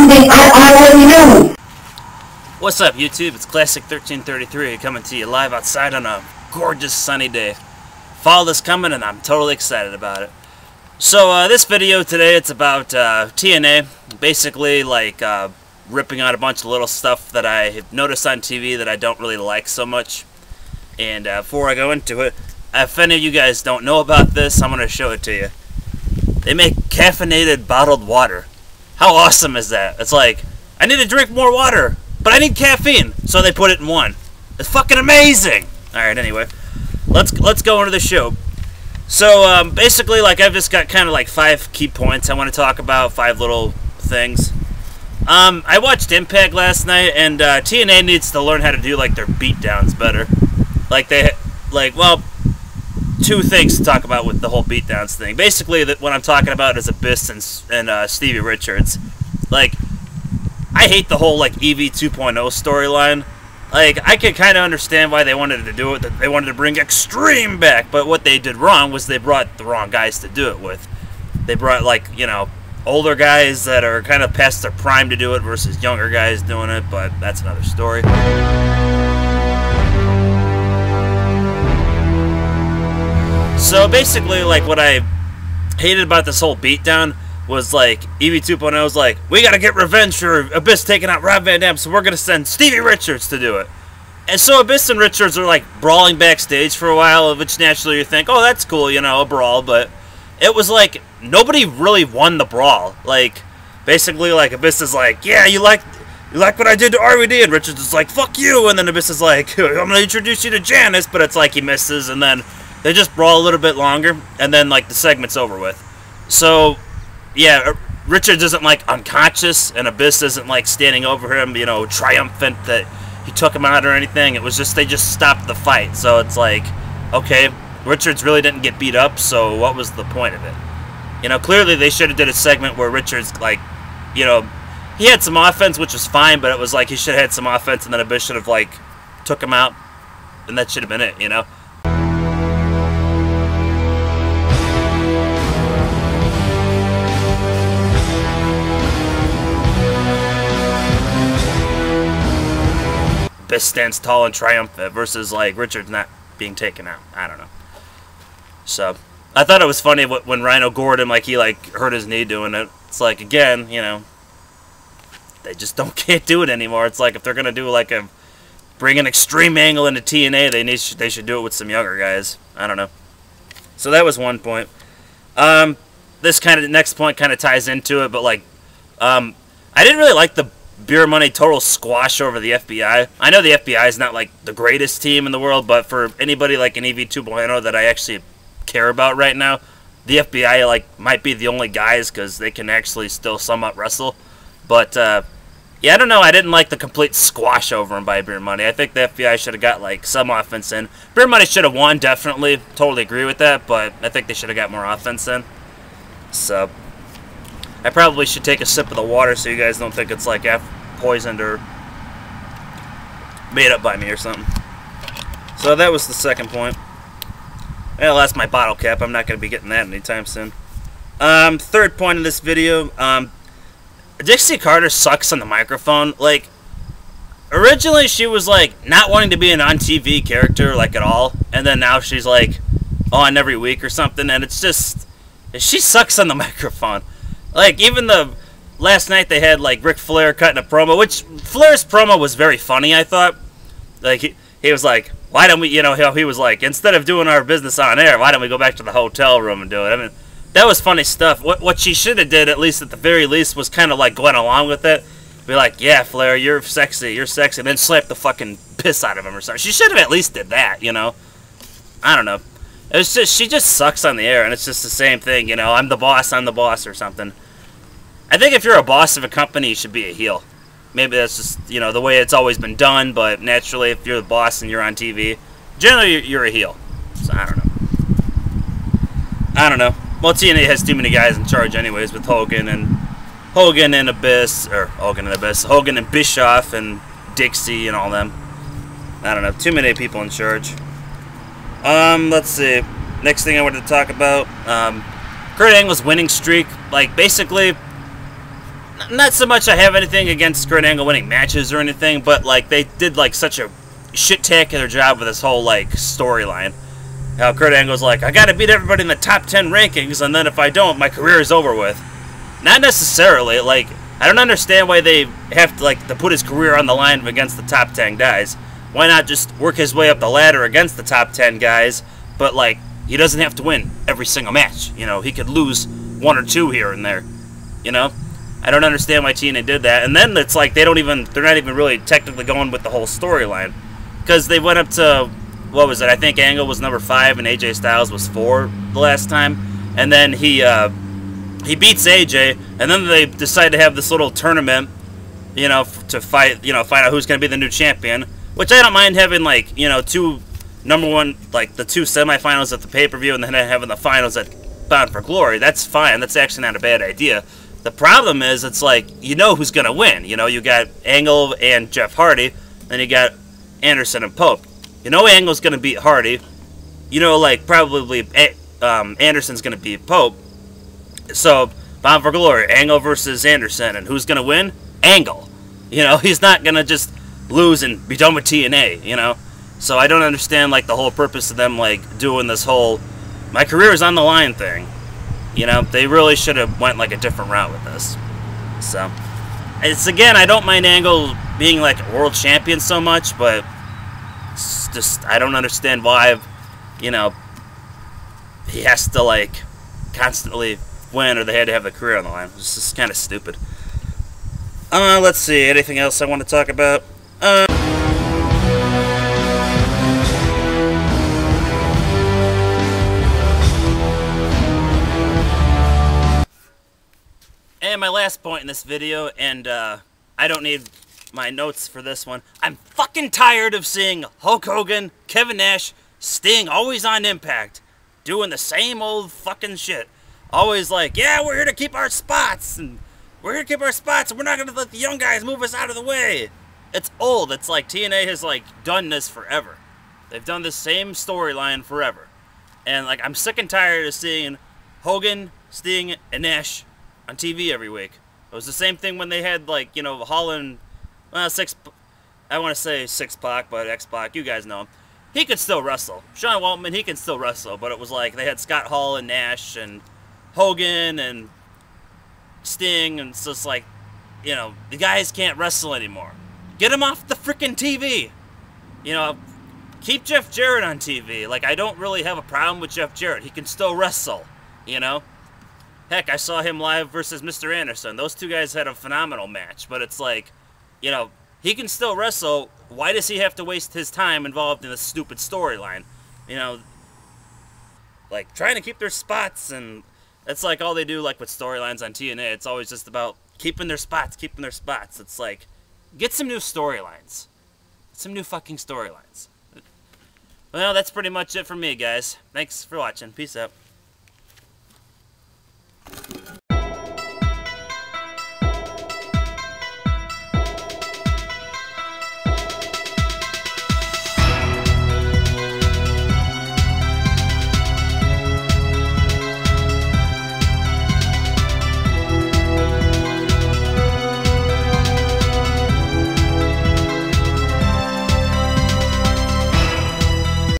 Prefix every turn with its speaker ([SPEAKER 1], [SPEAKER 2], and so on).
[SPEAKER 1] something I already knew.
[SPEAKER 2] What's up, YouTube? It's Classic 1333 coming to you live outside on a gorgeous sunny day. Fall is coming and I'm totally excited about it. So this video today, it's about TNA, basically like ripping out a bunch of little stuff that I have noticed on TV that I don't really like so much. And before I go into it, if any of you guys don't know about this, I'm going to show it to you. They make caffeinated bottled water. How awesome is that? It's like, I need to drink more water, but I need caffeine, so they put it in one. It's fucking amazing! Alright, anyway, let's go into the show. So, basically, like, I've just got kind of like 5 key points I want to talk about, 5 little things. I watched Impact last night, and TNA needs to learn how to do, like, their beatdowns better. Well, 2 things to talk about with the whole beatdowns thing. Basically, what I'm talking about is Abyss and Stevie Richards. Like, I hate the whole, like, EV 2.0 storyline. Like, I could kind of understand why they wanted to do it. That they wanted to bring Extreme back, but what they did wrong was they brought the wrong guys to do it with. They brought, like, you know, older guys that are kind of past their prime to do it versus younger guys doing it, but that's another story. So basically, like, what I hated about this whole beatdown was, like, EV 2.0 was like, we gotta get revenge for Abyss taking out Rob Van Dam, so we're gonna send Stevie Richards to do it. And so Abyss and Richards are, like, brawling backstage for a while, which naturally you think, oh, that's cool, you know, a brawl, but it was like, nobody really won the brawl. Like, basically, like, Abyss is like, yeah, you like what I did to RVD, and Richards is like, fuck you, and then Abyss is like, I'm gonna introduce you to Janice, but it's like he misses, and then they just brawl a little bit longer, and then, like, the segment's over with. So, yeah, Richards isn't, like, unconscious, and Abyss isn't, like, standing over him, you know, triumphant that he took him out or anything. It was just, they just stopped the fight. So it's like, okay, Richards really didn't get beat up, so what was the point of it? You know, clearly they should have did a segment where Richards, like, you know, he had some offense, which was fine, but it was like he should have had some offense, and then Abyss should have, like, took him out, and that should have been it, you know? Abyss stands tall and triumphant versus, like, Richards not being taken out. I don't know. So, I thought it was funny when Rhino Gordon, like, he, like, hurt his knee doing it. It's like, again, you know, they just can't do it anymore. It's like, if they're going to do, like, bring an extreme angle into TNA, they should do it with some younger guys. I don't know. So that was one point. This kind of, next point kind of ties into it, but, like, I didn't really like the Beer Money total squash over the FBI. I know the FBI is not, like, the greatest team in the world, but for anybody like an EV 2.0 that I actually care about right now, the FBI, like, might be the only guys because they can actually still somewhat wrestle. But, yeah, I don't know. I didn't like the complete squash over him by Beer Money. I think the FBI should have got, like, some offense in. Beer Money should have won, definitely. Totally agree with that, but I think they should have got more offense in. So, I probably should take a sip of the water so you guys don't think it's, like, poisoned or made up by me or something. So that was the second point. Well, that's my bottle cap. I'm not going to be getting that anytime soon. Third point of this video. Dixie Carter sucks on the microphone. Like, originally she was, like, not wanting to be an on-TV character, like, at all. And then now she's, like, on every week or something. And it's just, she sucks on the microphone. Like, even last night they had, like, Ric Flair cutting a promo, which Flair's promo was very funny, I thought. Like, he was like, why don't we, you know, he was like, instead of doing our business on air, why don't we go back to the hotel room and do it? I mean, that was funny stuff. What she should have did, at least at the very least, was kind of, like, going along with it. Be like, yeah, Flair, you're sexy, and then slap the fucking piss out of him or something. She should have at least did that, you know? I don't know. It's just, she just sucks on the air, and it's just the same thing, you know, I'm the boss or something. I think if you're a boss of a company, you should be a heel. Maybe that's just, you know, the way it's always been done, but naturally, if you're the boss and you're on TV, generally you're a heel. So, I don't know. Well, TNA has too many guys in charge anyways, with Hogan and Abyss, Hogan and Bischoff and Dixie and all them. I don't know, too many people in charge. Let's see. Next thing I wanted to talk about, Kurt Angle's winning streak. Like, basically, not so much I have anything against Kurt Angle winning matches or anything, but like they did like such a shit-tacular job with this whole like storyline. How Kurt Angle's like, I gotta beat everybody in the top 10 rankings, and then if I don't, my career is over with. Not necessarily. Like, I don't understand why they have to like to put his career on the line against the top 10 guys. Why not just work his way up the ladder against the top 10 guys, but like he doesn't have to win every single match. You know, he could lose 1 or 2 here and there. You know, I don't understand why TNA did that. And then it's like they're not even really technically going with the whole storyline, because they went up to, what was it? I think Angle was number 5 and AJ Styles was 4 the last time, and then he beats AJ, and then they decide to have this little tournament, you know, to find out who's going to be the new champion. Which I don't mind having, like, you know, 2 number 1, like the 2 semifinals at the pay-per-view, and then having the finals at Bound for Glory. That's fine. That's actually not a bad idea. The problem is, it's like, you know who's going to win. You know, you got Angle and Jeff Hardy, then you got Anderson and Pope. You know Angle's going to beat Hardy. You know, like, probably Anderson's going to beat Pope. So, Bound for Glory, Angle versus Anderson, and who's going to win? Angle. You know, he's not going to just lose and be done with TNA, you know? So I don't understand, like, the whole purpose of them, like, doing this whole my career is on the line thing. You know, they really should have went, like, a different route with this. So, it's, again, I don't mind Angle being, like, a world champion so much, but it's just, I don't understand why, you know, he has to, like, constantly win, or they had to have the career on the line. It's just kind of stupid. Let's see, anything else I want to talk about? And my last point in this video, and I don't need my notes for this one. I'm fucking tired of seeing Hulk Hogan, Kevin Nash, Sting, always on Impact, doing the same old fucking shit. Always like, yeah, we're here to keep our spots, and we're here to keep our spots, and we're not going to let the young guys move us out of the way. It's old. It's like TNA has, like, done this forever. They've done the same storyline forever. And, like, I'm sick and tired of seeing Hogan, Sting, and Nash on TV every week. It was the same thing when they had, like, you know, Holland, well, I want to say Six-Pac, but X-Pac, you guys know him. He could still wrestle. Sean Waltman, he can still wrestle, but it was like they had Scott Hall and Nash and Hogan and Sting, and it's just like, you know, the guys can't wrestle anymore. Get him off the freaking TV. You know, keep Jeff Jarrett on TV. Like, I don't really have a problem with Jeff Jarrett. He can still wrestle, you know? Heck, I saw him live versus Mr. Anderson. Those 2 guys had a phenomenal match, but it's like, you know, he can still wrestle. Why does he have to waste his time involved in a stupid storyline? You know, like, trying to keep their spots, and that's like all they do, like, with storylines on TNA. It's always just about keeping their spots, keeping their spots. It's like, get some new storylines. Some new fucking storylines. Well, that's pretty much it for me, guys. Thanks for watching. Peace out.